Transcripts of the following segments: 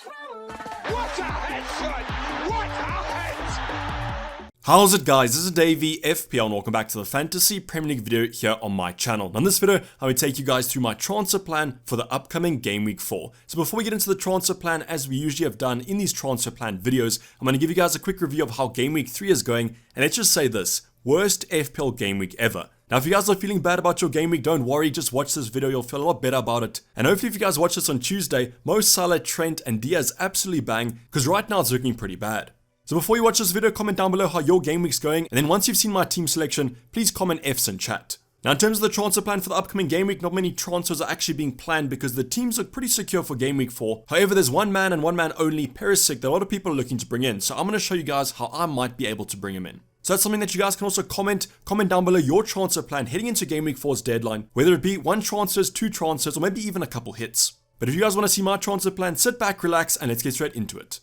What a headshot! What a head! How's it guys, this is Dayvy, FPL, and welcome back to the Fantasy Premier League video here on my channel. Now in this video, I will take you guys through my transfer plan for the upcoming Game Week 4. So before we get into the transfer plan, as we usually have done in these transfer plan videos, I'm going to give you guys a quick review of how Game Week 3 is going, and let's just say this, worst FPL Game Week ever. Now if you guys are feeling bad about your game week, don't worry, just watch this video, you'll feel a lot better about it. And hopefully if you guys watch this on Tuesday, Mo Salah, Trent and Diaz absolutely bang, because right now it's looking pretty bad. So before you watch this video, comment down below how your game week's going, and then once you've seen my team selection, please comment Fs in chat. Now in terms of the transfer plan for the upcoming game week, not many transfers are actually being planned because the teams look pretty secure for game week 4. However, there's one man and one man only, Perisic, that a lot of people are looking to bring in, so I'm going to show you guys how I might be able to bring him in. So that's something that you guys can also comment down below your transfer plan heading into Game Week 4's deadline, whether it be 1 transfers, 2 transfers, or maybe even a couple hits. But if you guys want to see my transfer plan, sit back, relax, and let's get straight into it.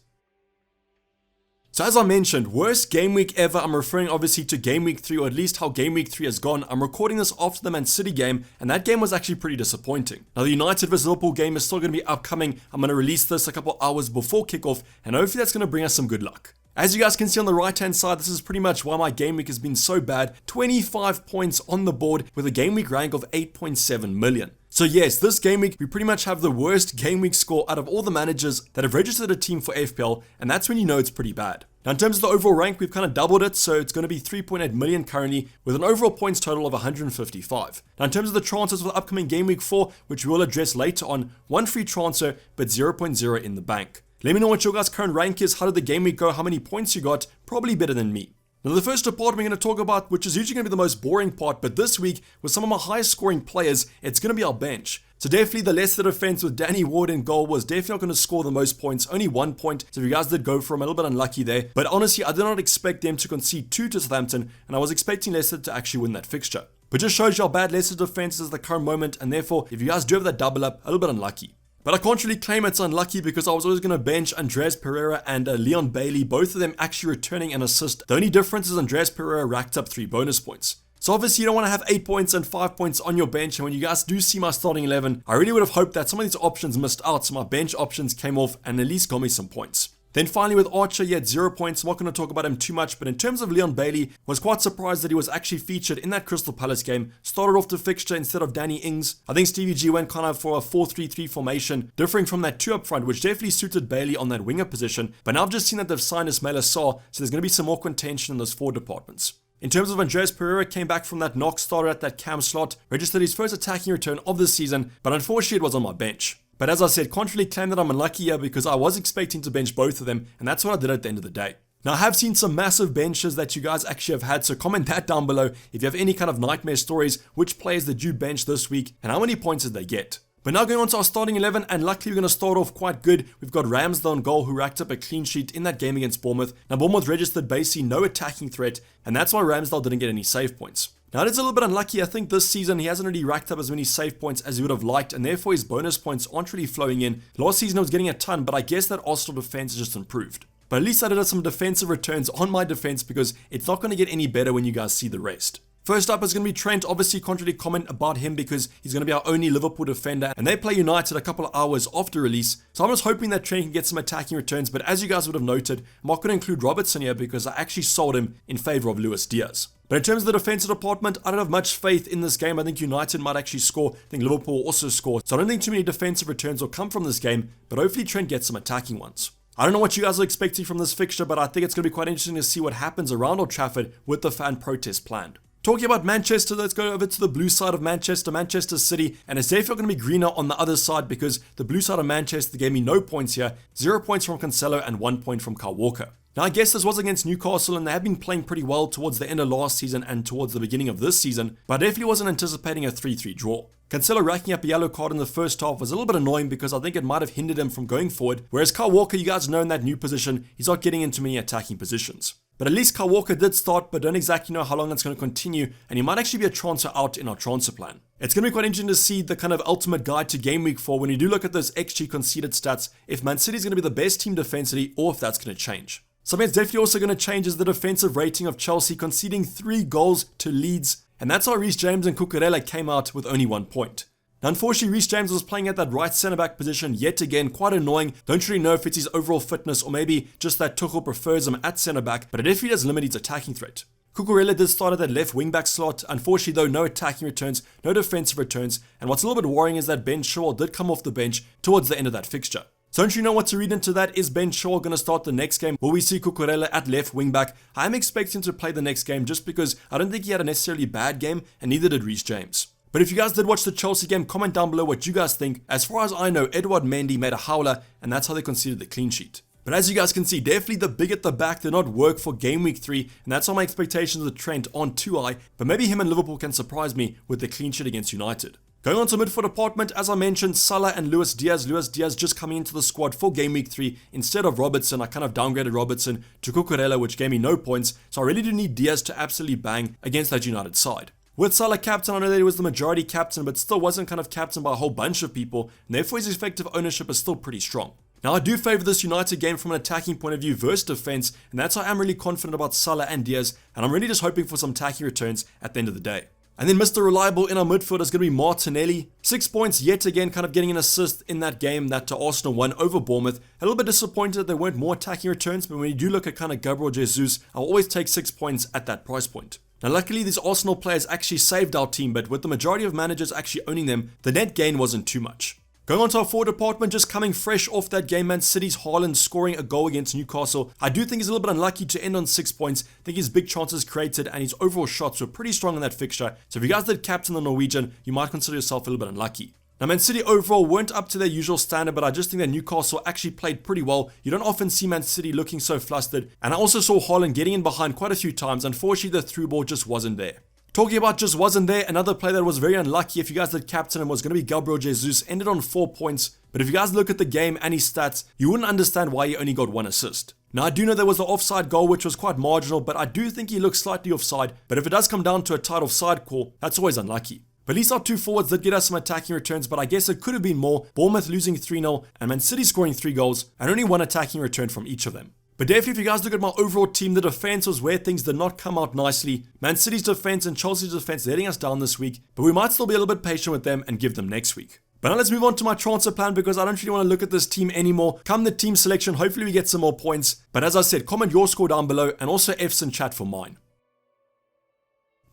So as I mentioned, worst game week ever. I'm referring obviously to Game Week 3, or at least how Game Week 3 has gone. I'm recording this after the Man City game, and that game was actually pretty disappointing. Now the United vs Liverpool game is still going to be upcoming. I'm going to release this a couple hours before kickoff, and hopefully that's going to bring us some good luck. As you guys can see on the right hand side, this is pretty much why my game week has been so bad. 25 points on the board with a game week rank of 8.7 million. So yes, this game week, we pretty much have the worst game week score out of all the managers that have registered a team for FPL, and that's when you know it's pretty bad. Now in terms of the overall rank, we've kind of doubled it, so it's going to be 3.8 million currently, with an overall points total of 155. Now in terms of the transfers for the upcoming Game Week 4, which we will address later on, 1 free transfer, but 0.0 in the bank. Let me know what your guys' current rank is, how did the game week go, how many points you got, probably better than me. Now the first department we're going to talk about, which is usually going to be the most boring part, but this week, with some of my highest scoring players, it's going to be our bench. So definitely the Leicester defense with Danny Ward in goal was definitely not going to score the most points, only 1 point, so if you guys did go for him, a little bit unlucky there. But honestly, I did not expect them to concede 2 to Southampton, and I was expecting Leicester to actually win that fixture. But just shows you how bad Leicester's defense is at the current moment, and therefore, if you guys do have that double up, a little bit unlucky. But I can't really claim it's unlucky because I was always going to bench Andreas Pereira and Leon Bailey, both of them actually returning an assist. The only difference is Andreas Pereira racked up 3 bonus points. So obviously you don't want to have 8 points and 5 points on your bench, and when you guys do see my starting 11, I really would have hoped that some of these options missed out, so my bench options came off and at least got me some points. Then finally with Archer, he had 0 points. I'm not going to talk about him too much, but in terms of Leon Bailey, was quite surprised that he was actually featured in that Crystal Palace game. Started off the fixture instead of Danny Ings. I think Stevie G went kind of for a 4-3-3 formation, differing from that 2 up front, which definitely suited Bailey on that winger position. But now I've just seen that they've signed Ismaila Sarr, so there's going to be some more contention in those 4 departments. In terms of Andreas Pereira, came back from that knock, started at that cam slot, registered his first attacking return of the season, but unfortunately it was on my bench. But as I said, can't really claim that I'm unlucky here because I was expecting to bench both of them, and that's what I did at the end of the day. Now I have seen some massive benches that you guys actually have had, so comment that down below if you have any kind of nightmare stories, which players did you bench this week, and how many points did they get. But now going on to our starting 11, and luckily we're going to start off quite good. We've got Ramsdale on goal, who racked up a clean sheet in that game against Bournemouth. Now Bournemouth registered basically no attacking threat, and that's why Ramsdale didn't get any save points. Now it is a little bit unlucky. I think this season he hasn't really racked up as many save points as he would have liked, and therefore his bonus points aren't really flowing in. Last season I was getting a ton, but I guess that Arsenal defense has just improved. But at least I did some defensive returns on my defense because it's not going to get any better when you guys see the rest. First up is going to be Trent. Obviously can't really comment about him because he's going to be our only Liverpool defender, and they play United a couple of hours after release, so I'm just hoping that Trent can get some attacking returns. But as you guys would have noted, I'm not going to include Robertson here because I actually sold him in favour of Luis Diaz. But in terms of the defensive department, I don't have much faith in this game. I think United might actually score. I think Liverpool will also score, so I don't think too many defensive returns will come from this game, but hopefully Trent gets some attacking ones. I don't know what you guys are expecting from this fixture, but I think it's going to be quite interesting to see what happens around Old Trafford with the fan protest planned. Talking about Manchester, let's go over to the blue side of Manchester City, and it's definitely going to be greener on the other side because the blue side of Manchester gave me no points here, 0 points from Cancelo and 1 point from Kyle Walker. Now I guess this was against Newcastle, and they have been playing pretty well towards the end of last season and towards the beginning of this season, but I definitely wasn't anticipating a 3-3 draw. Cancelo racking up a yellow card in the first half was a little bit annoying because I think it might have hindered him from going forward, whereas Kyle Walker, you guys know in that new position, he's not getting into many attacking positions. But at least Kyle Walker did start, but don't exactly know how long that's going to continue, and he might actually be a transfer out in our transfer plan. It's going to be quite interesting to see the kind of ultimate guide to Game Week 4 when you do look at those XG conceded stats, if Man City is going to be the best team defensively or if that's going to change. Something that's definitely also going to change is the defensive rating of Chelsea, conceding 3 goals to Leeds, and that's how Reece James and Cucurella came out with only 1 point. Now, unfortunately, Reece James was playing at that right centre-back position yet again, quite annoying. Don't really know if it's his overall fitness or maybe just that Tuchel prefers him at centre-back, but it definitely does limit his attacking threat. Cucurella did start at that left wing-back slot. Unfortunately, though, no attacking returns, no defensive returns, and what's a little bit worrying is that Ben Chilwell did come off the bench towards the end of that fixture. So don't you know what to read into that? Is Ben Chilwell going to start the next game? Will we see Cucurella at left wing-back? I am expecting him to play the next game just because I don't think he had a necessarily bad game, and neither did Reece James. But if you guys did watch the Chelsea game, comment down below what you guys think. As far as I know, Edouard Mendy made a howler, and that's how they conceded the clean sheet. But as you guys can see, definitely the big at the back did not work for game week 3, and that's how my expectations of Trent on too high, but maybe him and Liverpool can surprise me with the clean sheet against United. Going on to midfield department, as I mentioned, Salah and Luis Diaz just coming into the squad for game week 3 instead of Robertson. I kind of downgraded Robertson to Cucurella, which gave me no points, so I really do need Diaz to absolutely bang against that United side. With Salah captain, I know that he was the majority captain, but still wasn't kind of captain by a whole bunch of people, and therefore his effective ownership is still pretty strong. Now, I do favour this United game from an attacking point of view versus defence, and that's why I'm really confident about Salah and Diaz, and I'm really just hoping for some attacking returns at the end of the day. And then Mr. Reliable in our midfield is going to be Martinelli. 6 points yet again, kind of getting an assist in that game that Arsenal won over Bournemouth. A little bit disappointed that there weren't more attacking returns, but when you do look at kind of Gabriel Jesus, I'll always take 6 points at that price point. Now, luckily, these Arsenal players actually saved our team, but with the majority of managers actually owning them, the net gain wasn't too much. Going on to our forward department, just coming fresh off that game, Man City's Haaland scoring a goal against Newcastle. I do think he's a little bit unlucky to end on 6 points. I think his big chances created and his overall shots were pretty strong in that fixture. So if you guys did captain the Norwegian, you might consider yourself a little bit unlucky. Now, Man City overall weren't up to their usual standard, but I just think that Newcastle actually played pretty well. You don't often see Man City looking so flustered. And I also saw Haaland getting in behind quite a few times. Unfortunately, the through ball just wasn't there. Talking about just wasn't there, another player that was very unlucky if you guys did captain him was going to be Gabriel Jesus, ended on 4 points. But if you guys look at the game and his stats, you wouldn't understand why he only got 1 assist. Now, I do know there was the offside goal, which was quite marginal, but I do think he looks slightly offside. But if it does come down to a tight offside call, that's always unlucky. But at least our 2 forwards did get us some attacking returns, but I guess it could have been more. Bournemouth losing 3-0 and Man City scoring 3 goals and only 1 attacking return from each of them. But definitely if you guys look at my overall team, the defense was where things did not come out nicely. Man City's defense and Chelsea's defense letting us down this week, but we might still be a little bit patient with them and give them next week. But now let's move on to my transfer plan because I don't really want to look at this team anymore. Come the team selection, hopefully we get some more points. But as I said, comment your score down below and also F's in chat for mine.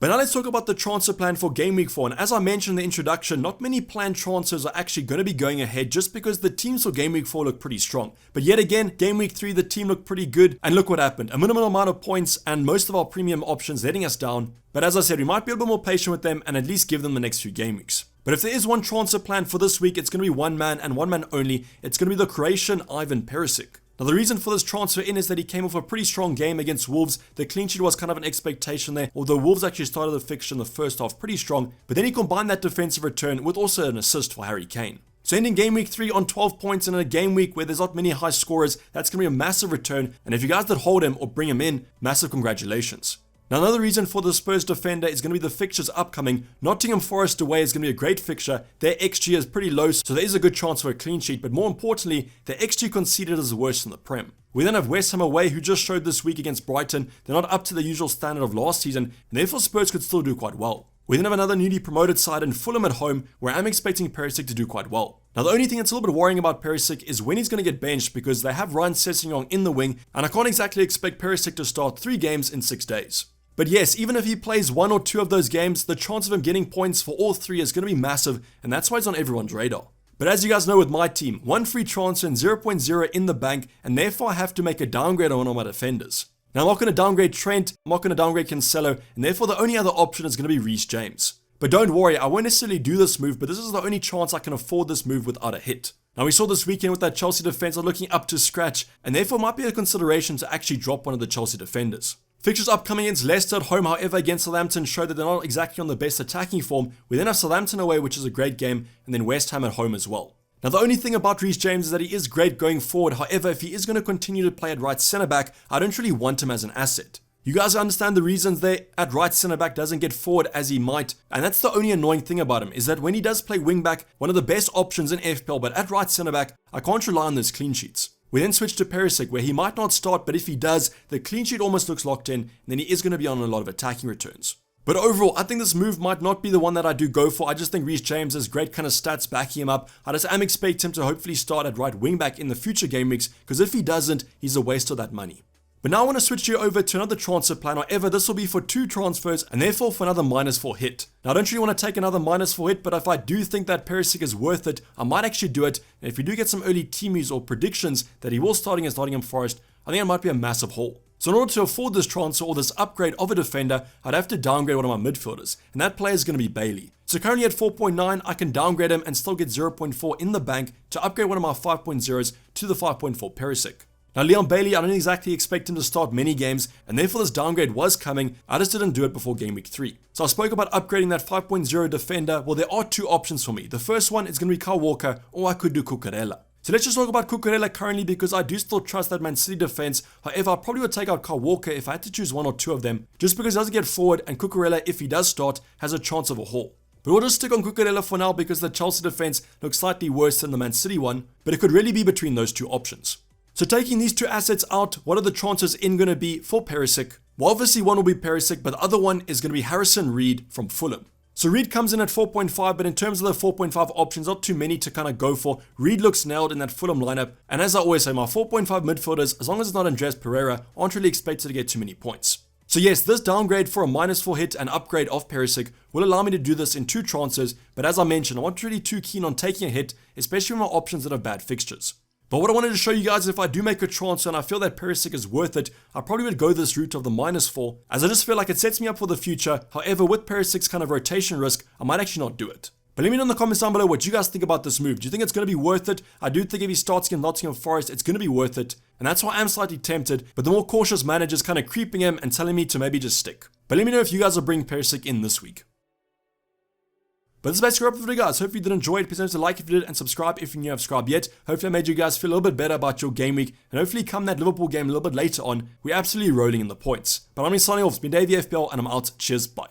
But now let's talk about the transfer plan for Game Week 4, and as I mentioned in the introduction, not many planned transfers are actually going to be going ahead just because the teams for Game Week 4 look pretty strong. But yet again, Game Week 3, the team looked pretty good, and look what happened. A minimal amount of points and most of our premium options letting us down. But as I said, we might be a little bit more patient with them and at least give them the next few game weeks. But if there is one transfer plan for this week, it's going to be one man and one man only. It's going to be the Croatian Ivan Perisic. Now, the reason for this transfer in is that he came off a pretty strong game against Wolves. The clean sheet was kind of an expectation there, although Wolves actually started the fixture in the first half pretty strong. But then he combined that defensive return with also an assist for Harry Kane. So ending Game Week 3 on 12 points in a game week where there's not many high scorers, that's going to be a massive return. And if you guys did hold him or bring him in, massive congratulations. Now, another reason for the Spurs defender is going to be the fixtures upcoming. Nottingham Forest away is going to be a great fixture. Their XG is pretty low, so there is a good chance for a clean sheet. But more importantly, their XG conceded is the worst in the Prem. We then have West Ham away, who just showed this week against Brighton. They're not up to the usual standard of last season, and therefore Spurs could still do quite well. We then have another newly promoted side in Fulham at home, where I'm expecting Perisic to do quite well. Now, the only thing that's a little bit worrying about Perisic is when he's going to get benched because they have Ryan Sessegnon in the wing, and I can't exactly expect Perisic to start 3 games in 6 days. But yes, even if he plays 1 or 2 of those games, the chance of him getting points for all 3 is going to be massive, and that's why it's on everyone's radar. But as you guys know with my team, 1 free transfer and 0.0 in the bank, and therefore I have to make a downgrade on one of my defenders. Now, I'm not going to downgrade Trent, I'm not going to downgrade Cancelo, and therefore the only other option is going to be Reece James. But don't worry, I won't necessarily do this move, but this is the only chance I can afford this move without a hit. Now, we saw this weekend with that Chelsea defense are looking up to scratch, and therefore might be a consideration to actually drop one of the Chelsea defenders. Fixtures upcoming against Leicester at home, however, against Southampton show that they're not exactly on the best attacking form. We then have Southampton away, which is a great game, and then West Ham at home as well. Now, the only thing about Reece James is that he is great going forward. However, if he is going to continue to play at right centre-back, I don't really want him as an asset. You guys understand the reasons there. At right centre-back doesn't get forward as he might, and that's the only annoying thing about him, is that when he does play wing-back, one of the best options in FPL, but at right centre-back, I can't rely on those clean sheets. We then switch to Perisic, where he might not start, but if he does, the clean sheet almost looks locked in, and then he is going to be on a lot of attacking returns. But overall, I think this move might not be the one that I do go for. I just think Reece James has great kind of stats backing him up. I just am expecting him to hopefully start at right wing back in the future game weeks, because if he doesn't, he's a waste of that money. But now I want to switch you over to another transfer plan. However, this will be for 2 transfers and therefore for another -4 hit. Now I don't really want to take another -4 hit, but if I do think that Perisic is worth it, I might actually do it. And if we do get some early team news or predictions that he will start against Nottingham Forest, I think it might be a massive haul. So in order to afford this transfer or this upgrade of a defender, I'd have to downgrade one of my midfielders, and that player is going to be Bailey. So currently at 4.9, I can downgrade him and still get 0.4 in the bank to upgrade one of my 5.0s to the 5.4 Perisic. Now Leon Bailey, I don't exactly expect him to start many games, and therefore this downgrade was coming. I just didn't do it before game week 3. So I spoke about upgrading that 5.0 defender. Well, there are 2 options for me. The first one is going to be Kyle Walker, or I could do Cucurella. So let's just talk about Cucurella currently, because I do still trust that Man City defense. However, I probably would take out Kyle Walker if I had to choose 1 or 2 of them, just because he doesn't get forward, and Cucurella, if he does start, has a chance of a haul. But we'll just stick on Cucurella for now because the Chelsea defense looks slightly worse than the Man City one, but it could really be between those 2 options. So taking these 2 assets out, what are the transfers in going to be for Perisic? Well, obviously one will be Perisic, but the other one is going to be Harrison Reed from Fulham. So Reed comes in at 4.5, but in terms of the 4.5 options, not too many to kind of go for. Reed looks nailed in that Fulham lineup, and as I always say, my 4.5 midfielders, as long as it's not Andreas Pereira, aren't really expected to get too many points. So yes, this downgrade for a -4 hit and upgrade of Perisic will allow me to do this in 2 transfers, but as I mentioned, I'm not really too keen on taking a hit, especially with my options that have bad fixtures. But what I wanted to show you guys is if I do make a transfer and I feel that Perisic is worth it, I probably would go this route of the -4, as I just feel like it sets me up for the future. However, with Perisic's kind of rotation risk, I might actually not do it. But let me know in the comments down below what you guys think about this move. Do you think it's going to be worth it? I do think if he starts against Nottingham Forest, it's going to be worth it. And that's why I'm slightly tempted, but the more cautious managers kind of creeping him and telling me to maybe just stick. But let me know if you guys will bring Perisic in this week. But this is basically wrap up the video, guys. Hopefully you did enjoy it. Please remember to like if you did and subscribe if you're new, subscribe yet. Hopefully I made you guys feel a little bit better about your game week. And hopefully come that Liverpool game a little bit later on, we're absolutely rolling in the points. But I'm signing off. It's been Dayvy FPL and I'm out. Cheers. Bye.